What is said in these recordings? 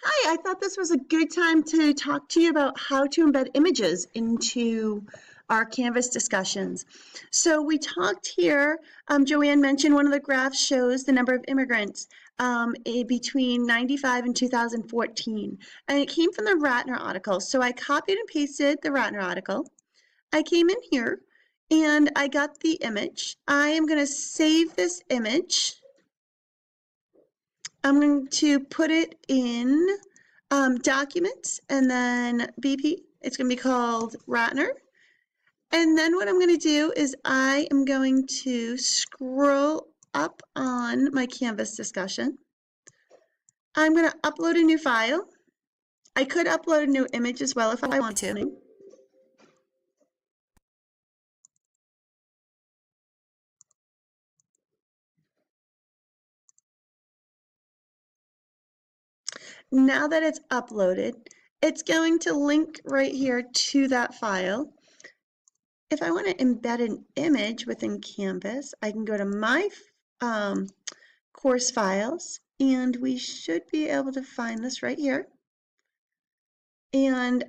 Hi, I thought this was a good time to talk to you about how to embed images into our Canvas discussions. So we talked here, Joanne mentioned one of the graphs shows the number of immigrants between 95 and 2014. And it came from the Ratner article. So I copied and pasted the Ratner article. I came in here and I got the image. I am going to save this image. I'm going to put it in Documents and then BP. It's going to be called Ratner. And then what I'm going to do is I am going to scroll up on my Canvas discussion. I'm going to upload a new file. I could upload a new image as well if I want to. Now that it's uploaded, it's going to link right here to that file. If I want to embed an image within Canvas, I can go to my course files, and we should be able to find this right here. And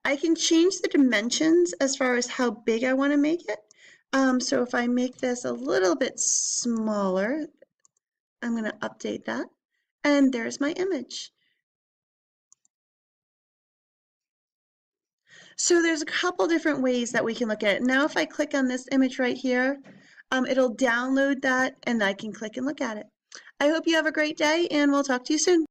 I can change the dimensions as far as how big I want to make it. So if I make this a little bit smaller, I'm going to update that. And there's my image. So there's a couple different ways that we can look at it. Now if I click on this image right here, it'll download that and I can click and look at it. I hope you have a great day and we'll talk to you soon.